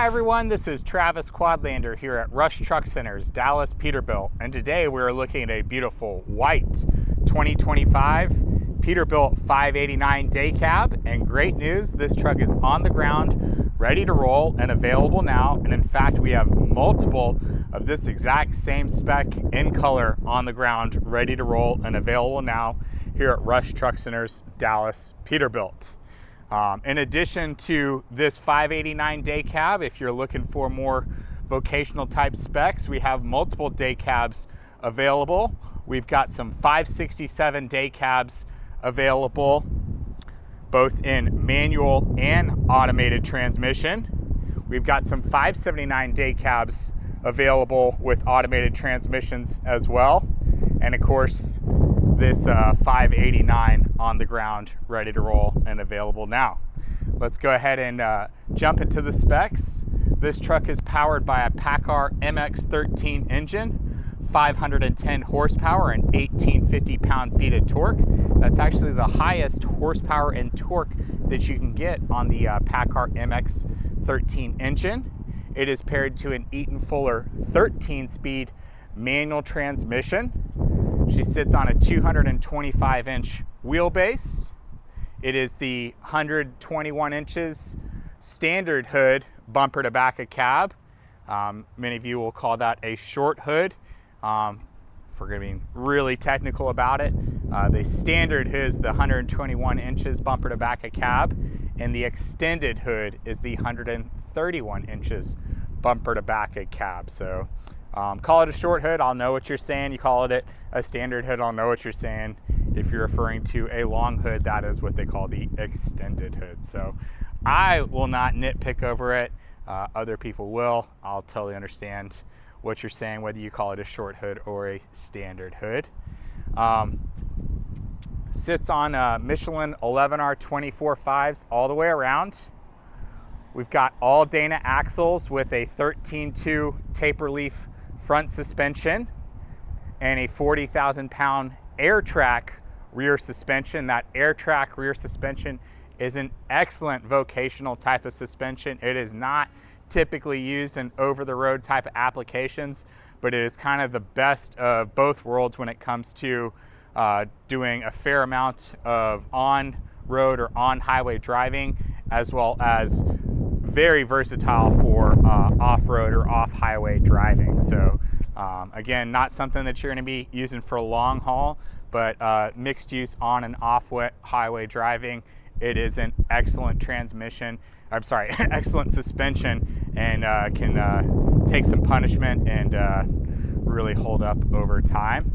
Hi everyone, this is Travis Quadlander here at Rush Truck Center's Dallas Peterbilt, and today we're looking at a beautiful white 2025 Peterbilt 589 day cab. And great news, this truck is on the ground, ready to roll and available now. And in fact, we have multiple of this exact same spec in color on the ground, ready to roll and available now here at Rush Truck Center's Dallas Peterbilt. In addition to this 589 day cab, if you're looking for more vocational type specs, we have multiple day cabs available. We've got some 567 day cabs available, both in manual and automated transmission. We've got some 579 day cabs available with automated transmissions as well. And of course, this 589 on the ground, ready to roll and available now. Let's go ahead and jump into the specs. This truck is powered by a PACCAR MX-13 engine, 510 horsepower and 1850 pound-feet of torque. That's actually the highest horsepower and torque that you can get on the PACCAR MX-13 engine. It is paired to an Eaton Fuller 13-speed manual transmission. She sits on a 225-inch wheelbase. It is the 121 inches standard hood bumper to back of cab. Many of you will call that a short hood. If we're going to be really technical about it, the standard hood is the 121 inches bumper to back of cab, and the extended hood is the 131 inches bumper to back of cab. So call it a short hood, I'll know what you're saying. You call it a standard hood, I'll know what you're saying. If you're referring to a long hood, that is what they call the extended hood. So I will not nitpick over it. Other people will. I'll totally understand what you're saying, whether you call it a short hood or a standard hood. Sits on Michelin 11R 24.5s all the way around. We've got all Dana axles with a 13.2 taper leaf front suspension and a 40,000 pound Trac rear suspension. That Trac rear suspension is an excellent vocational type of suspension. It is not typically used in over-the-road type of applications, but it is kind of the best of both worlds when it comes to doing a fair amount of on-road or on-highway driving, as well as very versatile for off-road or off-highway driving. So again, not something that you're going to be using for a long haul, but mixed use on and off-highway driving. It is an excellent transmission. I'm sorry, excellent suspension, and can take some punishment and really hold up over time.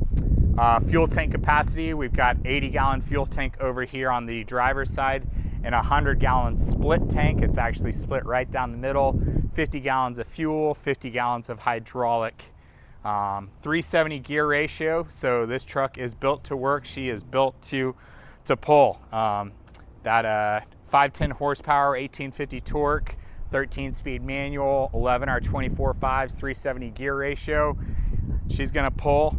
Fuel tank capacity, we've got 80-gallon fuel tank over here on the driver's side and a 100-gallon split tank. It's actually split right down the middle. 50 gallons of fuel, 50 gallons of hydraulic. 370 gear ratio, so this truck is built to work. She is built to pull. That 510 horsepower, 1850 torque, 13-speed manual, 11R 24.5s, 370 gear ratio. She's going to pull.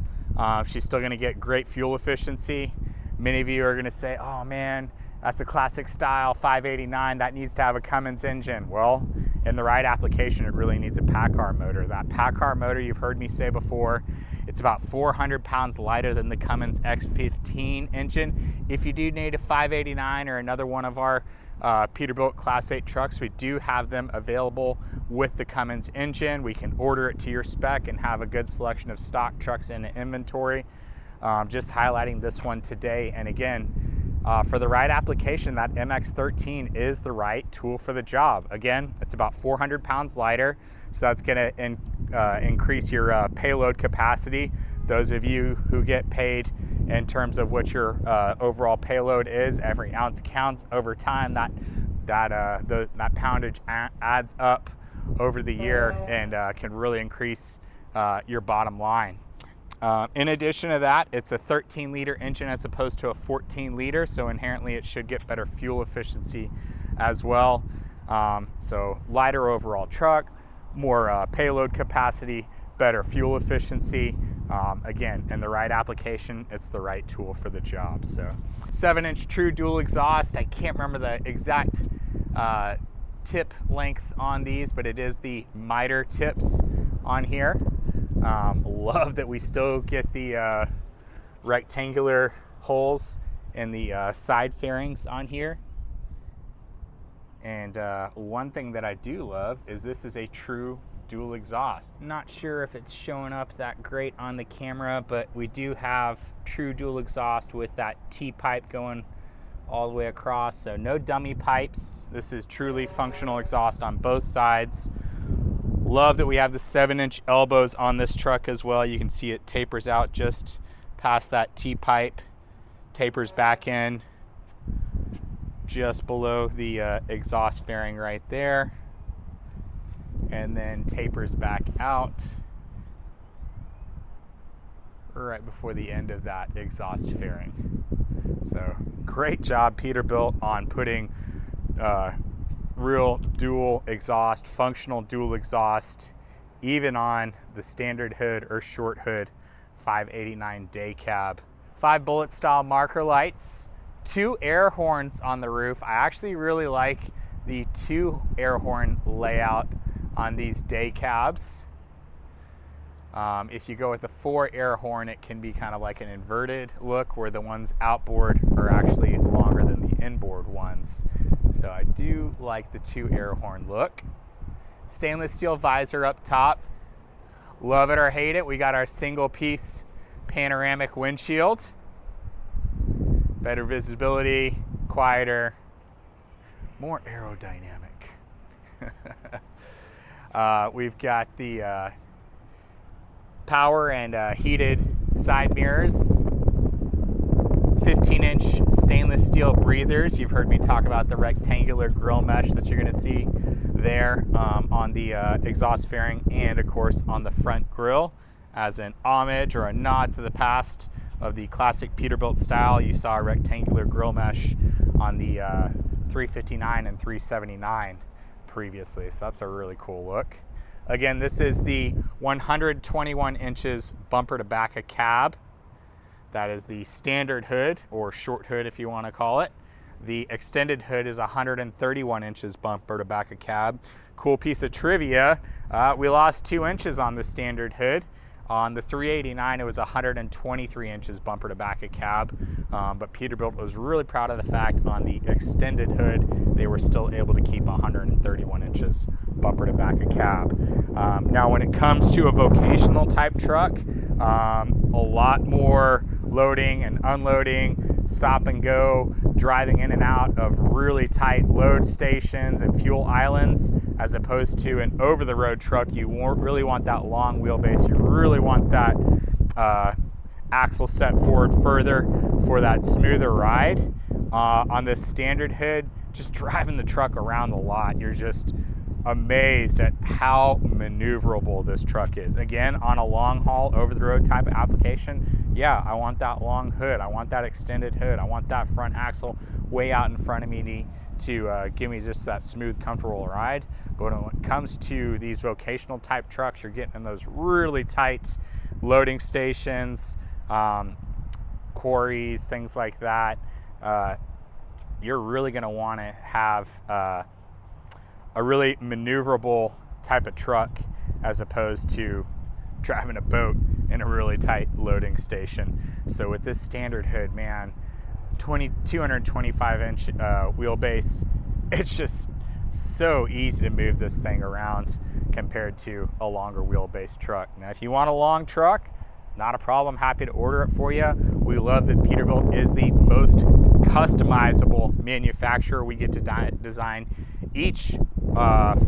She's still going to get great fuel efficiency. Many of you are going to say, oh man, that's a classic style 589, that needs to have a Cummins engine. Well, in the right application, it really needs a PACCAR motor. That PACCAR motor, you've heard me say before, it's about 400 pounds lighter than the Cummins X15 engine. If you do need a 589 or another one of our Peterbilt Class 8 trucks, we do have them available with the Cummins engine. We can order it to your spec and have a good selection of stock trucks in the inventory. Just highlighting this one today. And again, for the right application, that MX-13 is the right tool for the job. Again, it's about 400 pounds lighter, so that's going to increase your payload capacity. Those of you who get paid in terms of what your overall payload is, every ounce counts over time. That poundage adds up over the year and can really increase your bottom line. In addition to that, it's a 13-liter engine as opposed to a 14-liter, so inherently it should get better fuel efficiency as well. So lighter overall truck, more payload capacity, better fuel efficiency. Again, in the right application, it's the right tool for the job. So 7-inch true dual exhaust. I can't remember the exact tip length on these, but it is the miter tips on here. Love that we still get the rectangular holes in the side fairings on here. And one thing that I do love is this is a true dual exhaust. Not sure if it's showing up that great on the camera, but we do have true dual exhaust with that T-pipe going all the way across, so no dummy pipes. This is truly functional exhaust on both sides. Love that we have the 7-inch elbows on this truck as well. You can see it tapers out just past that T-pipe, tapers back in just below the exhaust fairing right there, and then tapers back out right before the end of that exhaust fairing. So great job, Peterbilt, on putting real dual exhaust, functional dual exhaust, even on the standard hood or short hood 589 day cab. 5 bullet style marker lights, 2 air horns on the roof. I actually really like the 2 air horn layout on these day cabs. If you go with the 4 air horn, it can be kind of like an inverted look where the ones outboard are actually longer than the inboard ones. So I do like the 2 air horn look. Stainless steel visor up top. Love it or hate it, we got our single piece panoramic windshield. Better visibility, quieter, more aerodynamic. We've got the power and heated side mirrors, 15-inch stainless steel breathers. You've heard me talk about the rectangular grill mesh that you're going to see there on the exhaust fairing, and of course on the front grille as an homage or a nod to the past of the classic Peterbilt style. You saw a rectangular grill mesh on the 359 and 379 previously, so that's a really cool look. Again, this is the 121 inches bumper to back of cab. That is the standard hood, or short hood if you want to call it. The extended hood is 131 inches bumper to back of cab. Cool piece of trivia, we lost 2 inches on the standard hood. On the 389, it was 123 inches bumper to back of cab, but Peterbilt was really proud of the fact on the extended hood, they were still able to keep 131 inches bumper to back of cab. Now, when it comes to a vocational type truck, a lot more loading and unloading, stop and go, driving in and out of really tight load stations and fuel islands, as opposed to an over-the-road truck. You really want that long wheelbase. You really want that axle set forward further for that smoother ride. On this standard hood, just driving the truck around the lot, you're just amazed at how maneuverable this truck is. Again, on a long haul, over-the-road type of application, yeah, I want that long hood. I want that extended hood. I want that front axle way out in front of me to give me just that smooth, comfortable ride. But when it comes to these vocational type trucks, you're getting in those really tight loading stations, quarries, things like that. You're really going to want to have a really maneuverable type of truck, as opposed to driving a boat in a really tight loading station. So with this standard hood, man, 225 inch wheelbase, it's just so easy to move this thing around compared to a longer wheelbase truck. Now, if you want a long truck, not a problem, happy to order it for you. We love that Peterbilt is the most customizable manufacturer. We get to design each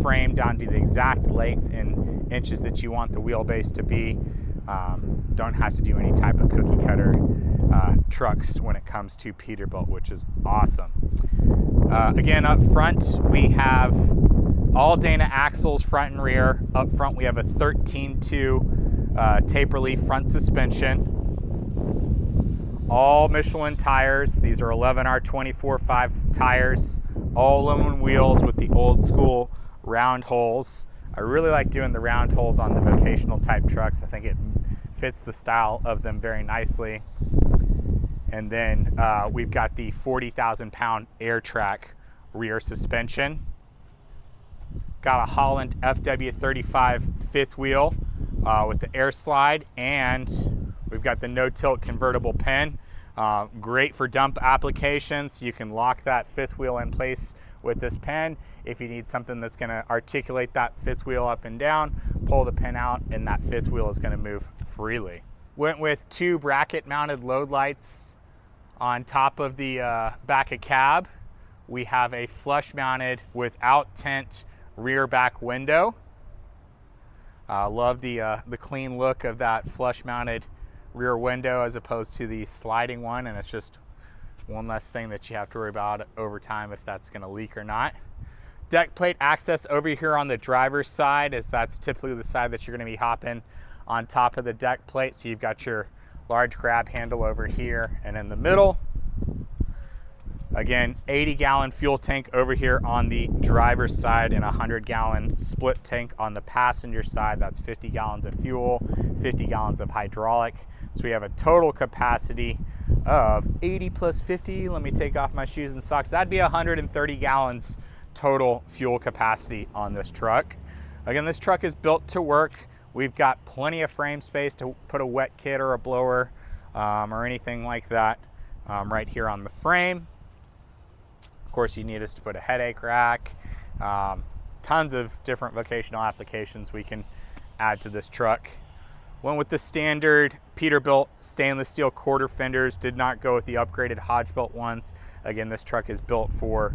frame down to the exact length and inches that you want the wheelbase to be. Don't have to do any type of cookie cutter trucks when it comes to Peterbilt, which is awesome. Again, up front we have all Dana axles front and rear. Up front we have a 13.2 taper leaf front suspension. All Michelin tires. These are 11R 24.5 tires. All aluminum wheels with the old school round holes. I really like doing the round holes on the vocational type trucks. I think it fits the style of them very nicely. And then we've got the 40,000 pound Trac rear suspension. Got a Holland FW35 fifth wheel with the air slide, and we've got the no-tilt convertible pen. Great for dump applications. You can lock that fifth wheel in place with this pen. If you need something that's going to articulate that fifth wheel up and down, pull the pen out and that fifth wheel is going to move freely. Went with 2 bracket mounted load lights on top of the back of cab. We have a flush mounted without tint rear back window. Love the clean look of that flush mounted rear window as opposed to the sliding one, and it's just one less thing that you have to worry about over time if that's going to leak or not. Deck plate access over here on the driver's side, as that's typically the side that you're going to be hopping on top of the deck plate. So you've got your large grab handle over here, and in the middle, again, 80-gallon fuel tank over here on the driver's side and a 100-gallon split tank on the passenger side. That's 50 gallons of fuel, 50 gallons of hydraulic. So we have a total capacity of 80 plus 50. Let me take off my shoes and socks. That'd be 130 gallons total fuel capacity on this truck. Again, this truck is built to work. We've got plenty of frame space to put a wet kit or a blower or anything like that right here on the frame. Of course, you need us to put a headache rack. Tons of different vocational applications we can add to this truck. Went with the standard Peterbilt stainless steel quarter fenders, did not go with the upgraded Hodge-built ones. Again, this truck is built for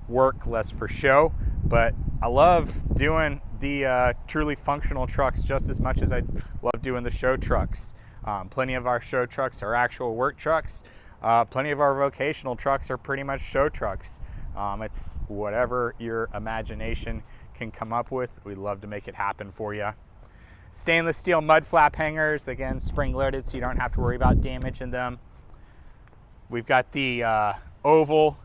work, less for show, but I love doing the truly functional trucks just as much as I love doing the show trucks. Plenty of our show trucks are actual work trucks. Plenty of our vocational trucks are pretty much show trucks. It's whatever your imagination can come up with. We'd love to make it happen for you. Stainless steel mud flap hangers, again, spring loaded, so you don't have to worry about damaging them. We've got the oval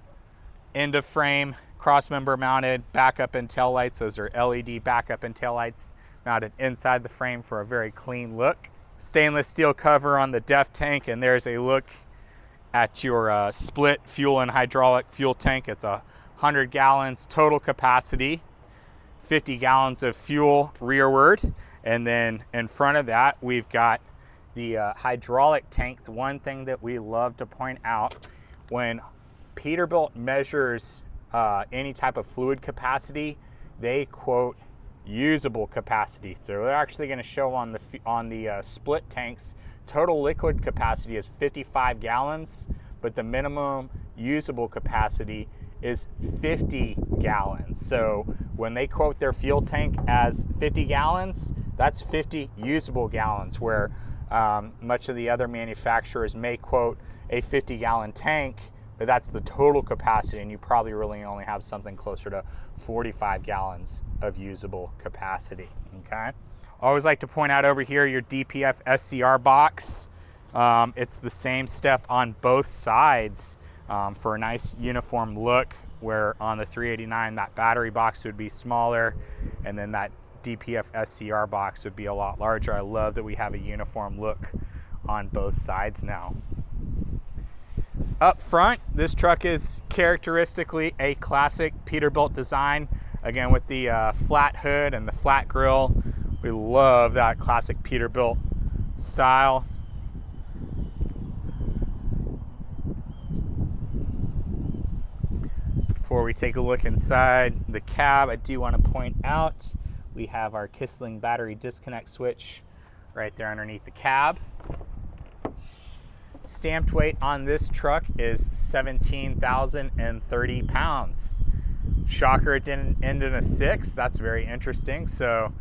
end of frame cross member mounted backup and tail lights. Those are LED backup and tail lights mounted inside the frame for a very clean look. Stainless steel cover on the def tank, and there's a look at your split fuel and hydraulic fuel tank. It's 100 gallons total capacity, 50 gallons of fuel rearward. And then in front of that, we've got the hydraulic tank. The one thing that we love to point out, when Peterbilt measures any type of fluid capacity, they quote usable capacity. So they're actually going to show on the split tanks, total liquid capacity is 55 gallons, but the minimum usable capacity is 50 gallons. So when they quote their fuel tank as 50 gallons, that's 50 usable gallons, where much of the other manufacturers may quote a 50-gallon tank, but that's the total capacity, and you probably really only have something closer to 45 gallons of usable capacity, okay? I always like to point out over here your DPF SCR box. It's the same step on both sides for a nice uniform look, where on the 389 that battery box would be smaller, and then that DPF SCR box would be a lot larger. I love that we have a uniform look on both sides now. Up front, this truck is characteristically a classic Peterbilt design, again with the flat hood and the flat grille. We love that classic Peterbilt style. Before we take a look inside the cab, I do want to point out we have our Kissling battery disconnect switch right there underneath the cab. Stamped weight on this truck is 17,030 pounds. Shocker, it didn't end in a 6. That's very interesting. So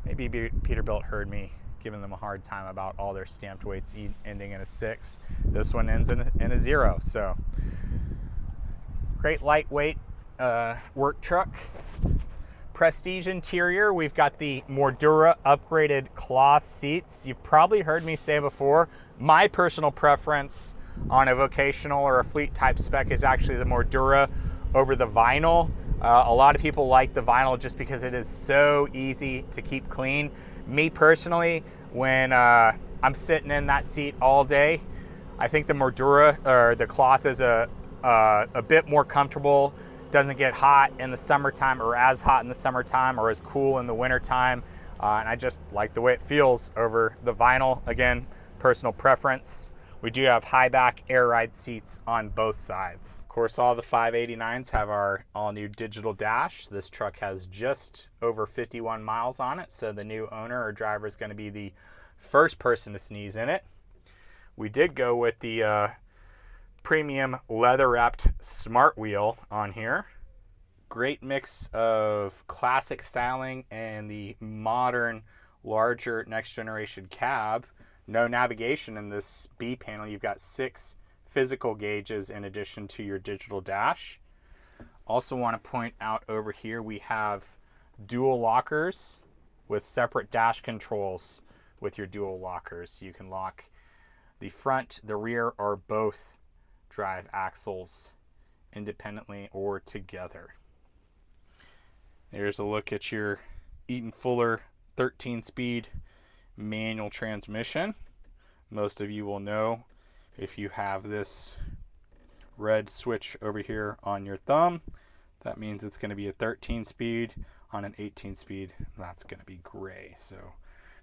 maybe Peterbilt heard me giving them a hard time about all their stamped weights ending in a 6. This one ends in a 0. So great lightweight work truck. Prestige interior, we've got the Mordura upgraded cloth seats. You've probably heard me say before, my personal preference on a vocational or a fleet type spec is actually the Mordura over the vinyl. A lot of people like the vinyl just because it is so easy to keep clean. Me personally, when I'm sitting in that seat all day, I think the Mordura or the cloth is a bit more comfortable Doesn't get hot in the summertime, or as hot in the summertime, or as cool in the wintertime. And I just like the way it feels over the vinyl. Again, personal preference. We do have high back air ride seats on both sides. Of course, all the 589s have our all new digital dash. This truck has just over 51 miles on it, so the new owner or driver is going to be the first person to sneeze in it. We did go with the premium leather wrapped smart wheel on here. Great mix of classic styling and the modern, larger next generation cab. No navigation in this B panel. You've got 6 physical gauges in addition to your digital dash. Also want to point out over here we have dual lockers with separate dash controls with your dual lockers. You can lock the front, the rear, or both drive axles independently or together. Here's a look at your Eaton Fuller 13-speed manual transmission. Most of you will know, if you have this red switch over here on your thumb, that means it's going to be a 13-speed. On an 18-speed, that's going to be gray. So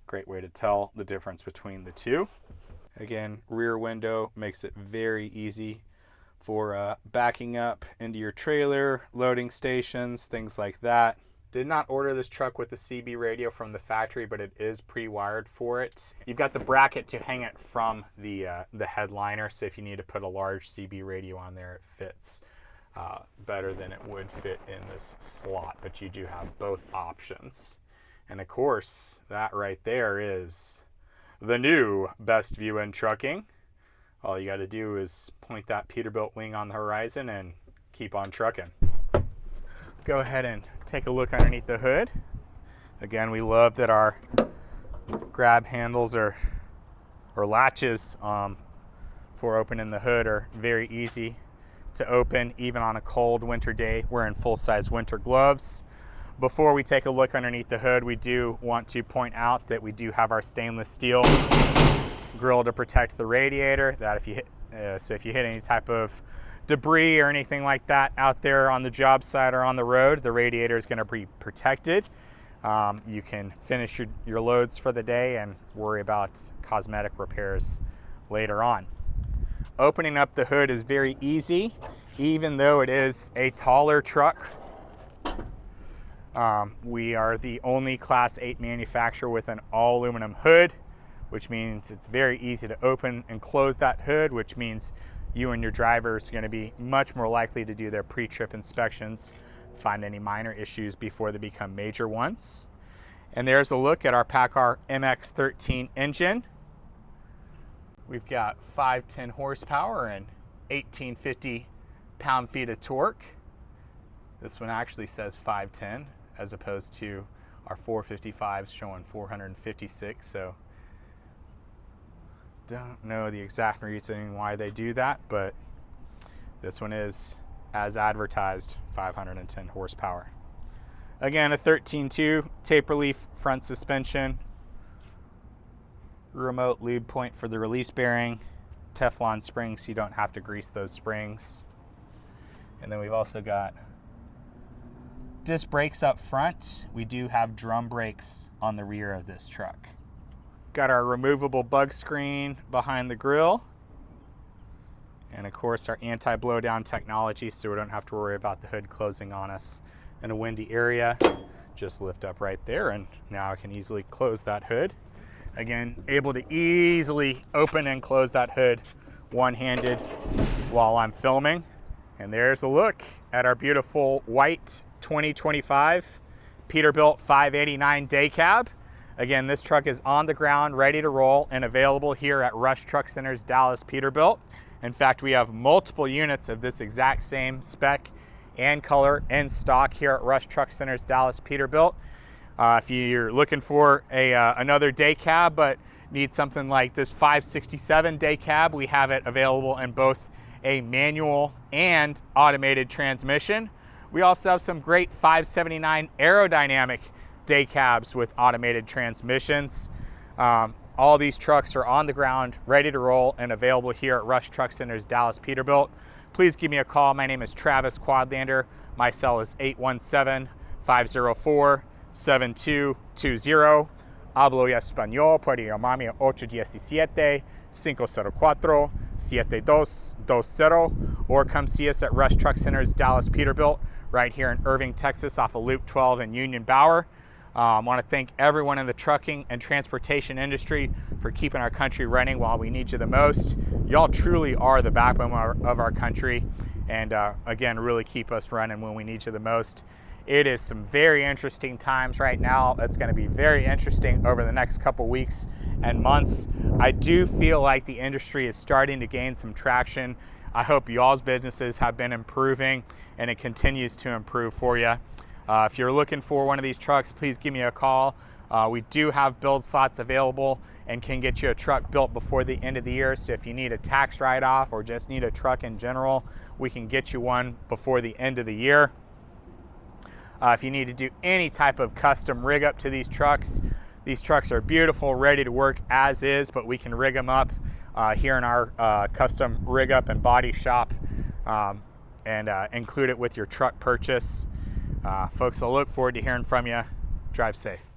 great way to tell the difference between the two. Again, rear window makes it very easy for backing up into your trailer, loading stations, things like that. Did not order this truck with the CB radio from the factory, but it is pre-wired for it. You've got the bracket to hang it from the headliner, so if you need to put a large CB radio on there, it fits better than it would fit in this slot, but you do have both options. And of course, that right there is the new best view in trucking. All you got to do is point that Peterbilt wing on the horizon and keep on trucking. Go ahead and take a look underneath the hood. Again, we love that our grab handles or latches for opening the hood are very easy to open, even on a cold winter day wearing full-size winter gloves. Before we take a look underneath the hood, we do want to point out that we do have our stainless steel grill to protect the radiator. That if you hit, so if you hit any type of debris or anything like that out there on the job site or on the road, the radiator is going to be protected. You can finish your loads for the day and worry about cosmetic repairs later on. Opening up the hood is very easy, even though it is a taller truck. We are the only Class 8 manufacturer with an all aluminum hood, which means it's very easy to open and close that hood, which means you and your drivers are going to be much more likely to do their pre-trip inspections, find any minor issues before they become major ones. And there's a look at our PACCAR MX-13 engine. We've got 510 horsepower and 1850 pound-feet of torque. This one actually says 510 as opposed to our 455s showing 456. So don't know the exact reason why they do that, but this one is, as advertised, 510 horsepower. Again, a 13.2 taper leaf front suspension, remote lube point for the release bearing, Teflon springs so you don't have to grease those springs. And then we've also got disc brakes up front. We do have drum brakes on the rear of this truck. Got our removable bug screen behind the grille. And of course our anti-blowdown technology, so we don't have to worry about the hood closing on us in a windy area. Just lift up right there and now I can easily close that hood. Again, able to easily open and close that hood one-handed while I'm filming. And there's a look at our beautiful white 2025 Peterbilt 589 day cab. Again, this truck is on the ground, ready to roll, and available here at Rush Truck Center's Dallas Peterbilt. In fact, we have multiple units of this exact same spec and color in stock here at Rush Truck Center's Dallas Peterbilt. If you're looking for another day cab but need something like this 567 day cab, we have it available in both a manual and automated transmission. We also have some great 579 aerodynamic day cabs with automated transmissions. All these trucks are on the ground, ready to roll, and available here at Rush Truck Center's Dallas Peterbilt. Please give me a call. My name is Travis Quadlander. My cell is 817-504-7220. Hablo Español. Puede llamarme a 817-504-7220, or come see us at Rush Truck Center's Dallas Peterbilt right here in Irving, Texas, off of Loop 12 and Union Bower. I want to thank everyone in the trucking and transportation industry for keeping our country running while we need you the most. Y'all truly are the backbone of our country, and again, really keep us running when we need you the most. It is some very interesting times right now. It's going to be very interesting over the next couple weeks and months. I do feel like the industry is starting to gain some traction. I hope y'all's businesses have been improving, and it continues to improve for you. If you're looking for one of these trucks, please give me a call. We do have build slots available and can get you a truck built before the end of the year. So if you need a tax write-off or just need a truck in general, we can get you one before the end of the year. If you need to do any type of custom rig up to these trucks are beautiful, ready to work as is, but we can rig them up here in our custom rig up and body shop, and include it with your truck purchase. Folks, I look forward to hearing from you. Drive safe.